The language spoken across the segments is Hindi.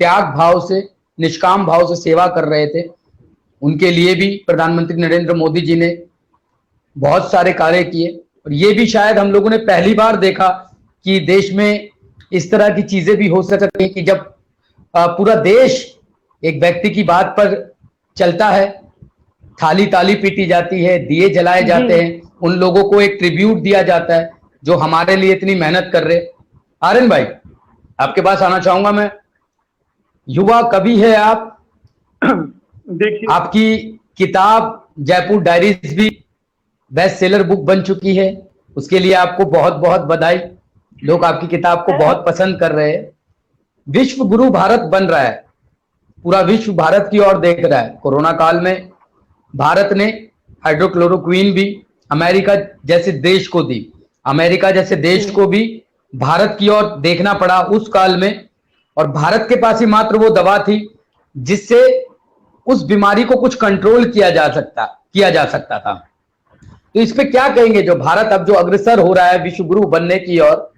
त्याग भाव से, निष्काम भाव से सेवा कर रहे थे, उनके लिए भी प्रधानमंत्री नरेंद्र मोदी जी ने बहुत सारे कार्य किए। और ये भी शायद हम लोगों ने पहली बार देखा कि देश में इस तरह की चीजें भी हो सकती हैं कि जब पूरा देश एक व्यक्ति की बात पर चलता है, थाली ताली पीटी जाती है, दिए जलाए जाते हैं, उन लोगों को एक ट्रिब्यूट दिया जाता है जो हमारे लिए इतनी मेहनत कर रहे। आर्यन भाई, आपके पास आना चाहूंगा मैं। युवा कवि है आप, देखिए आपकी किताब जयपुर डायरीज भी बेस्ट सेलर बुक बन चुकी है, उसके लिए आपको बहुत बहुत बधाई। लोग आपकी किताब को बहुत पसंद कर रहे हैं। विश्व गुरु भारत बन रहा है, पूरा विश्व भारत की ओर देख रहा है। कोरोना काल में भारत ने हाइड्रोक्लोरोक्विन भी अमेरिका जैसे देश को दी, अमेरिका जैसे देश को भी भारत की ओर देखना पड़ा उस काल में, और भारत के पास ही मात्र वो दवा थी जिससे उस बीमारी को कुछ कंट्रोल किया जा सकता था। तो इस पे क्या कहेंगे, जो भारत अब जो अग्रसर हो रहा है विश्व गुरु बनने की ओर,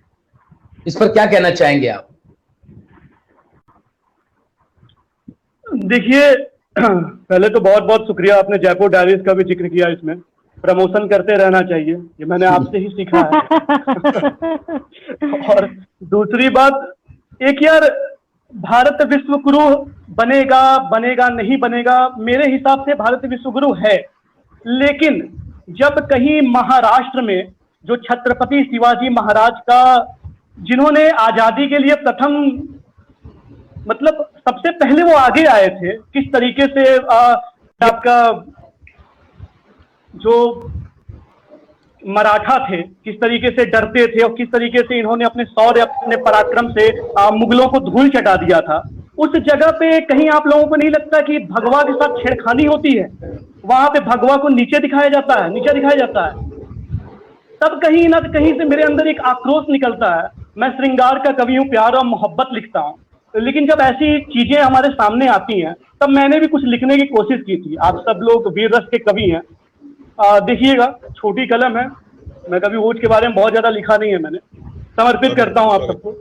इस पर क्या कहना चाहेंगे आप? देखिए, पहले तो बहुत बहुत शुक्रिया, आपने जयपुर डायरीज का भी जिक्र किया, इसमें प्रमोशन करते रहना चाहिए, ये मैंने आपसे ही सीखा है। और दूसरी बात, एक यार, भारत विश्व गुरु बनेगा नहीं बनेगा, मेरे हिसाब से भारत विश्व गुरु है। लेकिन जब कहीं महाराष्ट्र में जो छत्रपति शिवाजी महाराज का, जिन्होंने आजादी के लिए प्रथम, मतलब सबसे पहले वो आगे आए थे, किस तरीके से आपका जो मराठा थे किस तरीके से डरते थे और किस तरीके से इन्होंने अपने शौर्य, अपने पराक्रम से मुगलों को धूल चटा दिया था। उस जगह पे कहीं आप लोगों को नहीं लगता कि भगवा के साथ छेड़खानी होती है? वहां पे भगवा को नीचे दिखाया जाता है, तब कहीं ना कहीं से मेरे अंदर एक आक्रोश निकलता है। मैं श्रृंगार का कवि हूँ, प्यार और मोहब्बत लिखता हूँ, लेकिन जब ऐसी चीजें हमारे सामने आती हैं तब मैंने भी कुछ लिखने की कोशिश की थी। आप सब लोग वीर रस के कवि हैं, देखिएगा, छोटी कलम है, मैं कभी ऊँच के बारे में बहुत ज्यादा लिखा नहीं है, मैंने समर्पित करता हूँ आप सबको।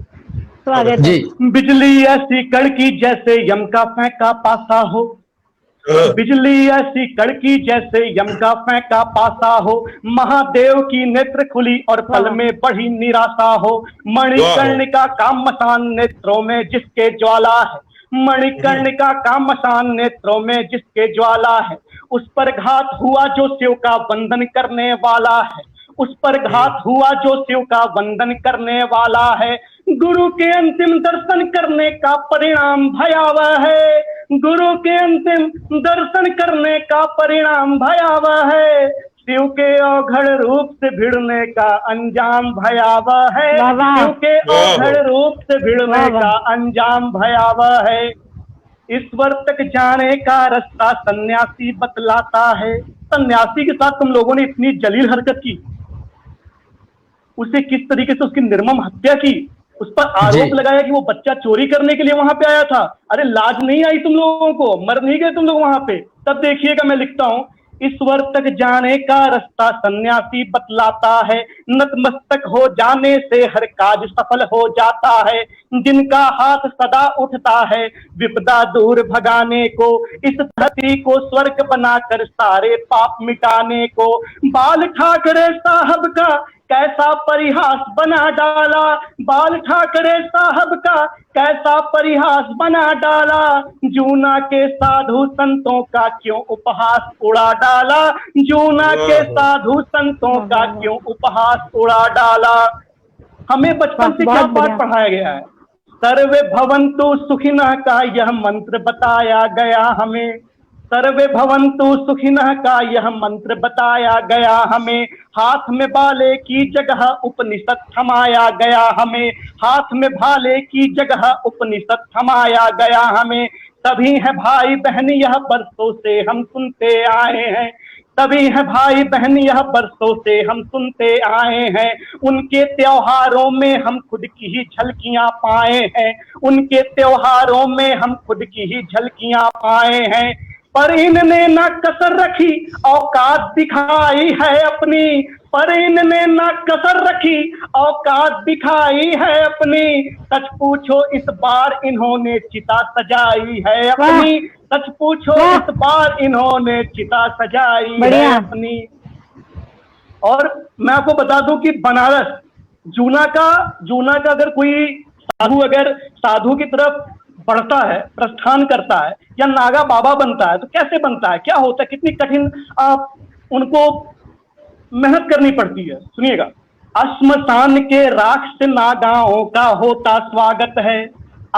जी। बिजली ऐसी कड़की जैसे यम का फेंका पासा हो, बिजली ऐसी कड़की जैसे यम का फेंका पासा हो, महादेव की नेत्र खुली और पल में बढ़ी निराशा हो, मणिकर्णिका का मसान नेत्रों में जिसके ज्वाला है, मणिकर्णिका का मसान नेत्रों में जिसके ज्वाला है, उस पर घात हुआ जो शिव का वंदन करने वाला है, उस पर घात हुआ जो शिव का वंदन करने वाला है। गुरु के अंतिम दर्शन करने का परिणाम भयावह है, गुरु के अंतिम दर्शन करने का परिणाम भयावह है, शिव के औघड़ रूप से भिड़ने का अंजाम भयावह है, शिव के औघड़ रूप से भिड़ने का अंजाम भयावह है। ईश्वर तक जाने का रास्ता सन्यासी बतलाता है। सन्यासी के साथ तुम लोगों ने इतनी जलील हरकत की, उसे किस तरीके से उसकी निर्मम हत्या की, उस पर आरोप लगाया कि वो बच्चा चोरी करने के लिए वहां पे आया था। अरे लाज नहीं आई तुम लोगों को? मर नहीं गए तुम लोग वहां पे? तब देखिएगा, मैं लिखता हूं, ईश्वर तक जाने का रास्ता सन्यासी बतलाता है, नतमस्तक हो जाने से हर काज सफल हो जाता है, जिनका हाथ सदा उठता है विपदा दूर भगाने को, इस धरती को स्वर्ग बनाकर सारे पाप मिटाने को। बाल ठाकरे साहब का कैसा परिहास बना डाला, बाल ठाकरे साहब का कैसा परिहास बना डाला, जूना के साधु संतों का क्यों उपहास उड़ा डाला, जूना के साधु संतों का क्यों उपहास उड़ा डाला। हमें बचपन से क्या पाठ पढ़ाया गया है? सर्वे भवन्तु सुखिनः का यह मंत्र बताया गया हमें, सर्वे भवन्तु सुखिनः का यह मंत्र बताया गया हमें, हाथ में भाले की जगह उपनिषद थमाया गया हमें, हाथ में भाले की जगह उपनिषद थमाया गया हमें। तभी है भाई बहन यह बरसों से हम सुनते आए हैं, तभी है भाई बहन यह बरसों से हम सुनते आए हैं, उनके त्योहारों में हम खुद की ही झलकियां पाए हैं, उनके त्योहारों में हम खुद की ही झलकियां पाए हैं। पर इनने ना कसर रखी औकात दिखाई है अपनी, पर इनने ना कसर रखी, औकात दिखाई है अपनी। सच पूछो इस बार इन्होंने चिता सजाई है अपनी। सच पूछो इस बार इन्होंने चिता सजाई है अपनी। और मैं आपको बता दूं कि बनारस जूना का अगर कोई अगर साधु की तरफ बढ़ता है, प्रस्थान करता है या नागा बाबा बनता है तो कैसे बनता है, क्या होता है, कितनी कठिन उनको मेहनत करनी पड़ती है। सुनिएगा, श्मशान के राख से नागाओं का होता स्वागत है।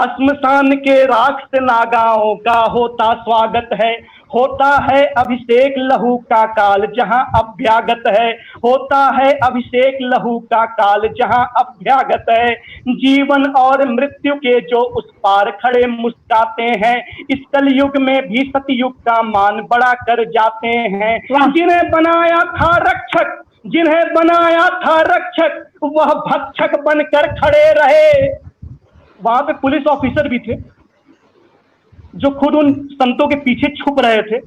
श्मशान के राख से नागाओं का होता स्वागत है। होता है अभिषेक लहू का काल जहां अभ्यागत है। होता है अभिषेक लहू का काल जहां अभ्यागत है। जीवन और मृत्यु के जो उस पार खड़े मुस्काते हैं, इस कलयुग में भी सतयुग का मान बढ़ा कर जाते हैं। जिन्हें बनाया था रक्षक, जिन्हें बनाया था रक्षक, वह भक्षक बनकर खड़े रहे। वहां पे पुलिस ऑफिसर भी थे जो खुद उन संतों के पीछे छुप रहे थे,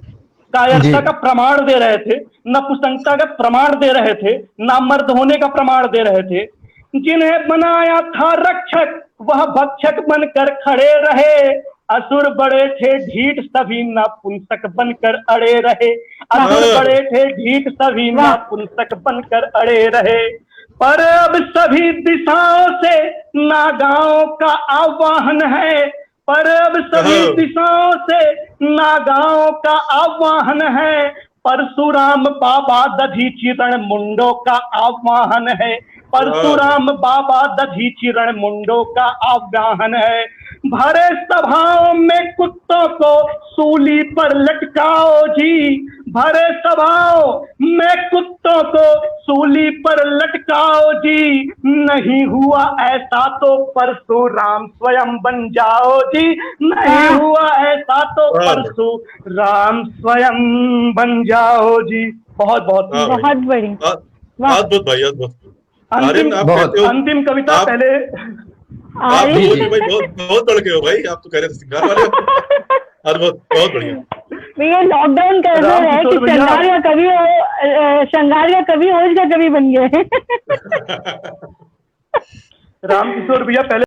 कायरता का प्रमाण दे रहे थे, नपुंसकता का प्रमाण दे रहे थे, नामर्द होने का प्रमाण दे रहे थे। जिन्हें बनाया था रक्षक, वह भक्षक बनकर खड़े रहे। असुर बड़े थे ढीठ, सभी नपुंसक बनकर अड़े रहे। असुर बड़े थे ढीठ, सभी नपुंसक बनकर अड़े रहे। पर अब सभी दिशाओं से नागाओं का आह्वान है। पर अब सभी दिशाओं से नागाओं का आह्वान है। परशुराम बाबा दधीचि मुंडों का आह्वान है। परशुराम बाबा दधीचि मुंडों का आह्वान है। भरे सभाओं में कुत्तों को सूली पर लटकाओ जी। भरे सभाओं में कुत्तों को सूली पर लटकाओ जी। नहीं हुआ ऐसा तो परशुराम स्वयं बन जाओ जी। नहीं हुआ ऐसा तो परशुराम स्वयं बन जाओ जी। बहुत बहुत बहुत बढ़िया, अद्भुत भाई, अद्भुत। अंतिम कविता पहले आप भाई बहुत बढ़ गए हो भाई, आप तो कह रहे थे सिंगार वाले। अद्भुत, बहुत बढ़िया। ये लॉकडाउन का असर है कि श्रृंगार का कवि ओज का कवि बन गए। रामकिशोर भैया पहले